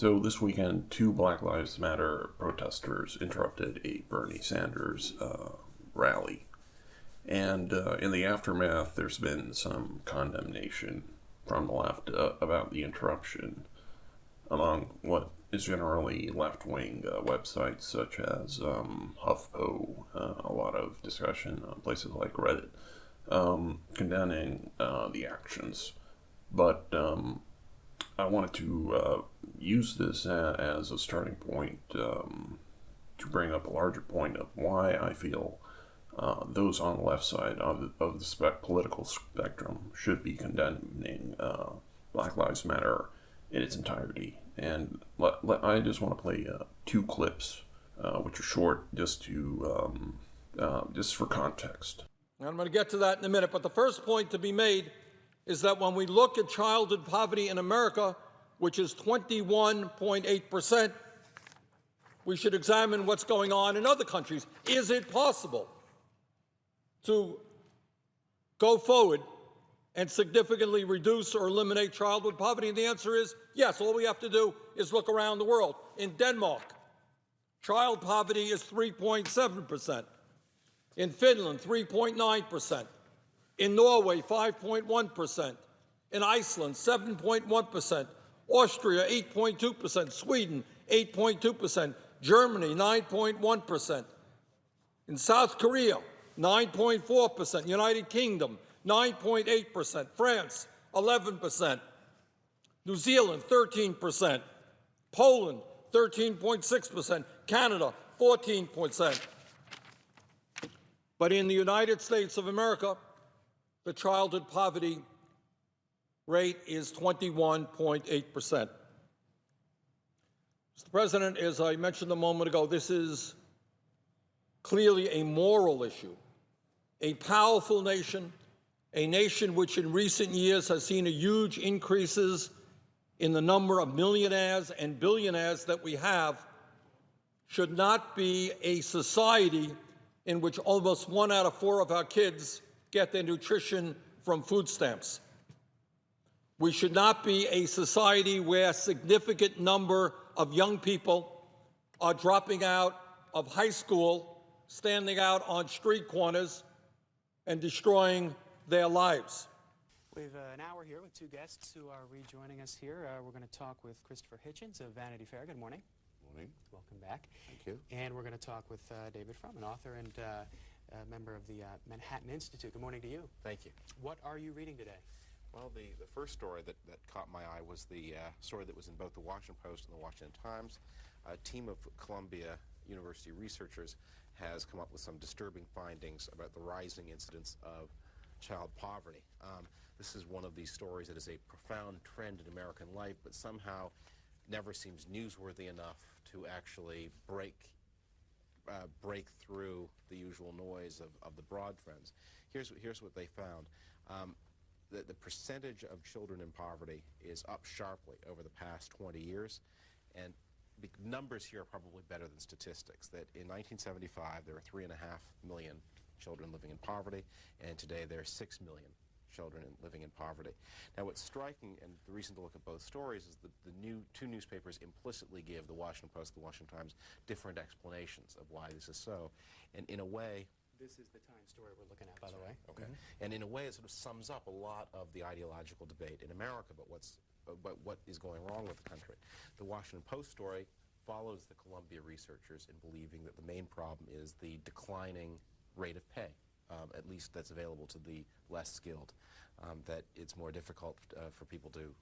So this weekend, two Black Lives Matter protesters interrupted a Bernie Sanders rally. And in the aftermath, there's been some condemnation from the left about the interruption among what is generally left-wing websites such as HuffPo, a lot of discussion on places like Reddit, condemning the actions. But I wanted to use this as a starting point to bring up a larger point of why I feel those on the left side of the political spectrum should be condemning Black Lives Matter in its entirety. And I just want to play two clips, which are short, just for context. I'm going to get to that in a minute, but the first point to be made is that when we look at childhood poverty in America, which is 21.8%, we should examine what's going on in other countries. Is it possible to go forward and significantly reduce or eliminate childhood poverty? And the answer is yes. All we have to do is look around the world. In Denmark, child poverty is 3.7%. In Finland, 3.9%. In Norway, 5.1%. In Iceland, 7.1%. Austria, 8.2%. Sweden, 8.2%. Germany, 9.1%. In South Korea, 9.4%. United Kingdom, 9.8%. France, 11%. New Zealand, 13%. Poland, 13.6%. Canada, 14%. But in the United States of America, the childhood poverty rate is 21.8%. Mr. President, as I mentioned a moment ago, this is clearly a moral issue. A powerful nation, a nation which in recent years has seen a huge increases in the number of millionaires and billionaires that we have, should not be a society in which almost 1 out of 4 of our kids get their nutrition from food stamps. We should not be a society where a significant number of young people are dropping out of high school, standing out on street corners, and destroying their lives. We have an hour here with two guests who are rejoining us here. We're going to talk with Christopher Hitchens of Vanity Fair. Good morning. Morning. Welcome back. Thank you. And we're going to talk with David Frum, an author and a member of the Manhattan Institute. Good morning to you. Thank you. What are you reading today? Well, the first story that caught my eye was the story that was in both the Washington Post and the Washington Times. A team of Columbia University researchers has come up with some disturbing findings about the rising incidence of child poverty. This is one of these stories that is a profound trend in American life, but somehow never seems newsworthy enough to actually break through the usual noise of the broad trends. Here's what they found. The percentage of children in poverty is up sharply over the past 20 years, and the numbers here are probably better than statistics. That in 1975 there were 3.5 million children living in poverty, and today there are 6 million children living in poverty. Now what's striking, and the reason to look at both stories, is that the two newspapers implicitly give the Washington Post and the Washington Times different explanations of why this is so. And in a way, this is the Times story we're looking at, by the way. Okay. And in a way, it sort of sums up a lot of the ideological debate in America about what is going wrong with the country. The Washington Post story follows the Columbia researchers in believing that the main problem is the declining rate of pay, at least that's available to the less skilled. That it's more difficult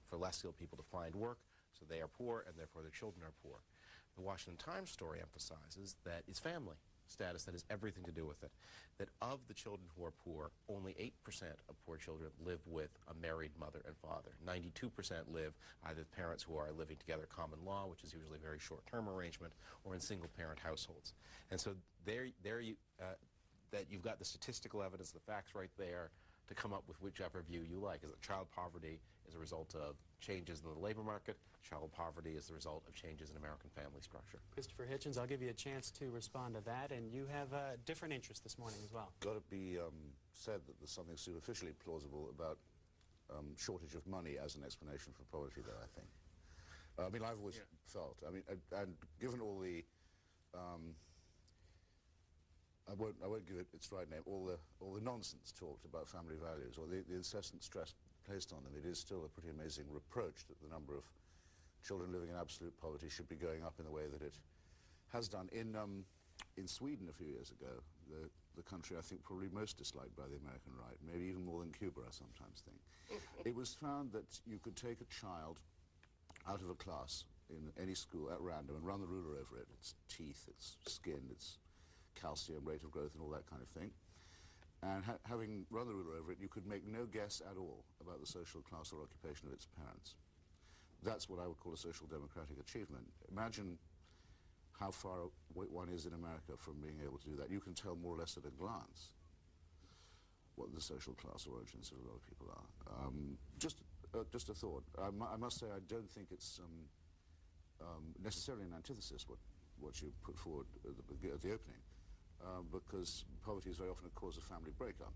for less skilled people to find work, so they are poor, and therefore their children are poor. The Washington Times story emphasizes that it's family status that has everything to do with it. That of the children who are poor, only 8% of poor children live with a married mother and father. 92% live either with parents who are living together common law, which is usually a very short-term arrangement, or in single-parent households. And so that you've got the statistical evidence, the facts right there, to come up with whichever view you like. Is that child poverty is a result of changes in the labor market? Child poverty is the result of changes in American family structure. Christopher Hitchens, I'll give you a chance to respond to that, and you have a different interest this morning as well. Got to be said that there's something superficially plausible about shortage of money as an explanation for poverty there, I think. I mean, I've always felt, I mean, and given all the, I won't give it its right name, all the nonsense talked about family values, or the incessant stress placed on them, it is still a pretty amazing reproach that the number of children living in absolute poverty should be going up in the way that it has done. In Sweden a few years ago, the country I think probably most disliked by the American right, maybe even more than Cuba, I sometimes think, it was found that you could take a child out of a class in any school at random and run the ruler over it, its teeth, its skin, its calcium, rate of growth, and all that kind of thing. And having run the ruler over it, you could make no guess at all about the social class or occupation of its parents. That's what I would call a social democratic achievement. Imagine how far one is in America from being able to do that. You can tell more or less at a glance what the social class or origins of a lot of people are. Just a thought. I must say I don't think it's necessarily an antithesis what you put forward at the opening, because poverty is very often a cause of family breakup,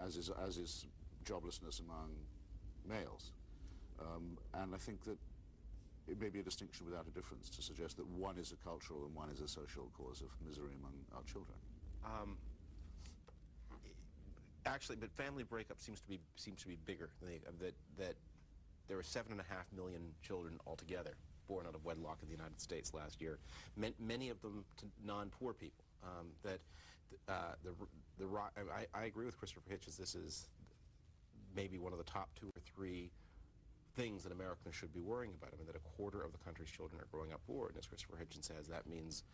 as is joblessness among males. And I think that it may be a distinction without a difference to suggest that one is a cultural and one is a social cause of misery among our children. Actually, but family breakup seems to be bigger. That there were 7.5 million children altogether born out of wedlock in the United States last year. Many of them to non-poor people. I agree with Christopher Hitchens. This is maybe one of the top 2 or 3 things that Americans should be worrying about. I mean, that a quarter of the country's children are growing up poor, and as Christopher Hitchens says, that means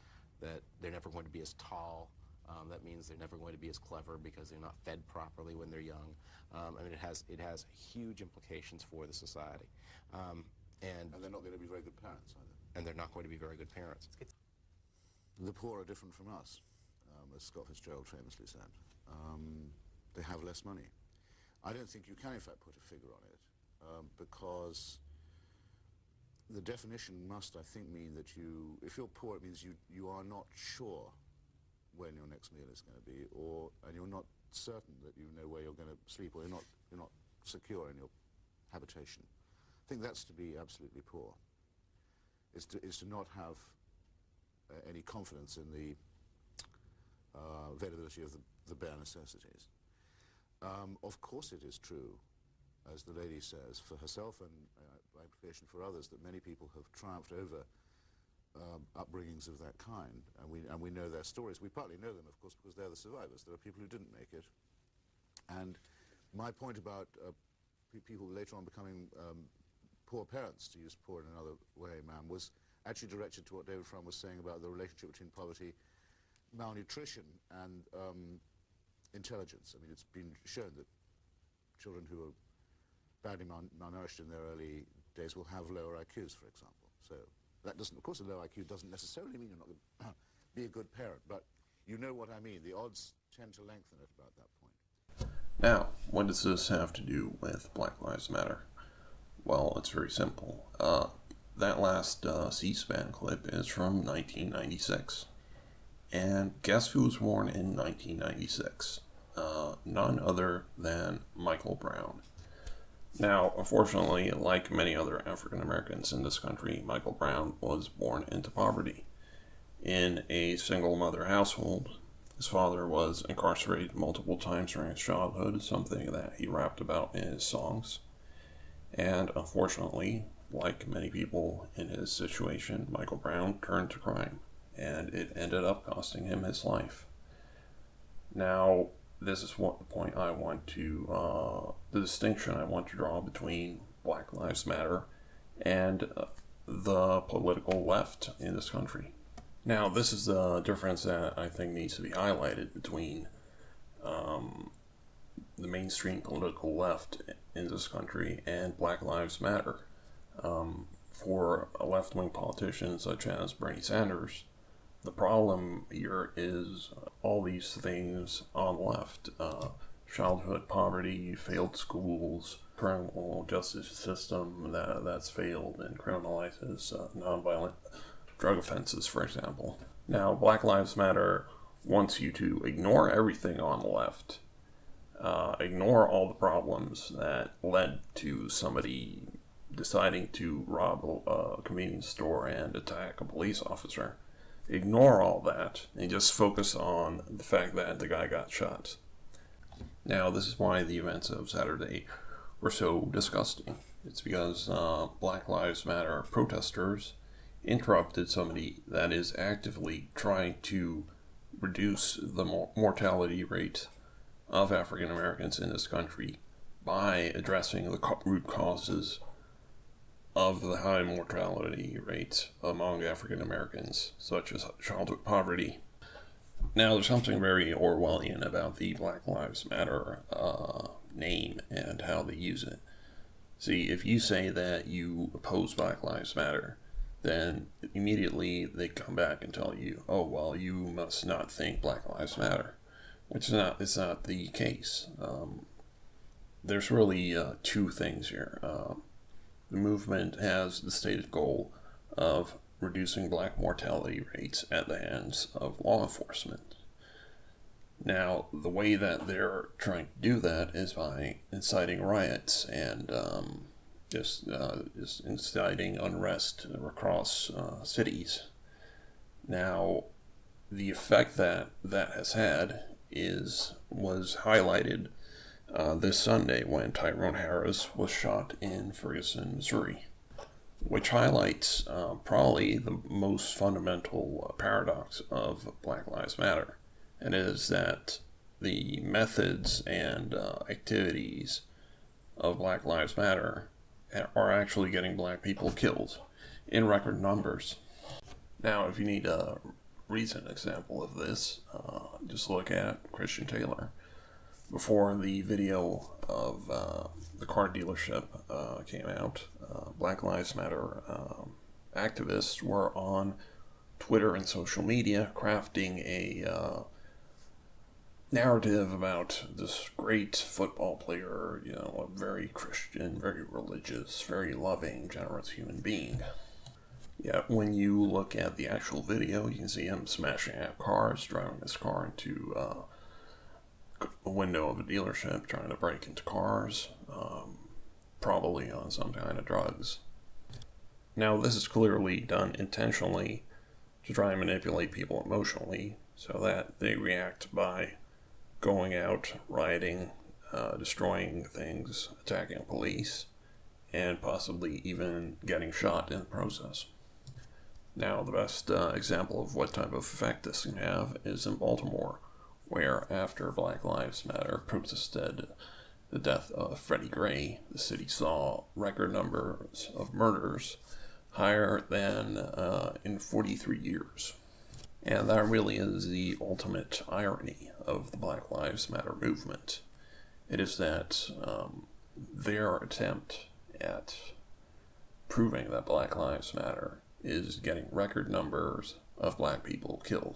that they're never going to be as tall. That means they're never going to be as clever because they're not fed properly when they're young. I mean, it has huge implications for the society. And they're not going to be very good parents either. And they're not going to be very good parents. The poor are different from us, as Scott Fitzgerald famously said. They have less money. I don't think you can, in fact, put a figure on it, because the definition must, I think, mean that if you're poor, it means you are not sure when your next meal is going to be, and you're not certain that you know where you're going to sleep, or you're not secure in your habitation. I think that's to be absolutely poor. Is to not have any confidence in the availability of the bare necessities. Of course it is true, as the lady says, for herself and by implication for others, that many people have triumphed over upbringings of that kind, and we know their stories. We partly know them, of course, because they're the survivors. There are people who didn't make it. And my point about people later on becoming poor parents, to use poor in another way, ma'am, was actually directed to what David Frum was saying about the relationship between poverty, malnutrition, and intelligence. I mean, it's been shown that children who are badly malnourished in their early days will have lower IQs, for example. So that doesn't, of course, a low IQ doesn't necessarily mean you're not going to be a good parent, but you know what I mean. The odds tend to lengthen at about that point. Now, what does this have to do with Black Lives Matter? Well, it's very simple. That last C-SPAN clip is from 1996. And guess who was born in 1996? None other than Michael Brown. Now, unfortunately, like many other African Americans in this country, Michael Brown was born into poverty. In a single mother household, his father was incarcerated multiple times during his childhood, something that he rapped about in his songs. And unfortunately, like many people in his situation, Michael Brown turned to crime, and it ended up costing him his life. Now, this is what the point I want to, the distinction I want to draw between Black Lives Matter and the political left in this country. Now, this is the difference that I think needs to be highlighted between the mainstream political left in this country and Black Lives Matter. For left-wing politicians such as Bernie Sanders, the problem here is all these things on the left. Childhood poverty, failed schools, criminal justice system that's failed and criminalizes nonviolent drug offenses, for example. Now, Black Lives Matter wants you to ignore everything on the left. Ignore all the problems that led to somebody deciding to rob a convenience store and attack a police officer. Ignore all that and just focus on the fact that the guy got shot. Now, this is why the events of Saturday were so disgusting. It's because Black Lives Matter protesters interrupted somebody that is actively trying to reduce the mortality rate of African Americans in this country by addressing the root causes of the high mortality rate among African Americans, such as childhood poverty. Now, there's something very Orwellian about the Black Lives Matter name and how they use it. See, if you say that you oppose Black Lives Matter, then immediately they come back and tell you, oh, well, you must not think Black Lives Matter, which is not the case. There's really two things here. The movement has the stated goal of reducing black mortality rates at the hands of law enforcement. Now, the way that they're trying to do that is by inciting riots and just inciting unrest across cities. Now, the effect that has had was highlighted this Sunday when Tyrone Harris was shot in Ferguson, Missouri, which highlights probably the most fundamental paradox of Black Lives Matter, and is that the methods and activities of Black Lives Matter are actually getting black people killed in record numbers. Now, if you need a recent example of this, just look at Christian Taylor. Before the video of the car dealership came out, Black Lives Matter activists were on Twitter and social media crafting a narrative about this great football player, a very Christian, very religious, very loving, generous human being. Yet when you look at the actual video, you can see him smashing out cars, driving his car into a window of a dealership, trying to break into cars, probably on some kind of drugs. Now, this is clearly done intentionally to try and manipulate people emotionally so that they react by going out, rioting, destroying things, attacking police, and possibly even getting shot in the process. Now, the best example of what type of effect this can have is in Baltimore, where after Black Lives Matter protested the death of Freddie Gray, the city saw record numbers of murders higher than in 43 years. And that really is the ultimate irony of the Black Lives Matter movement. It is that their attempt at proving that Black Lives Matter is getting record numbers of black people killed.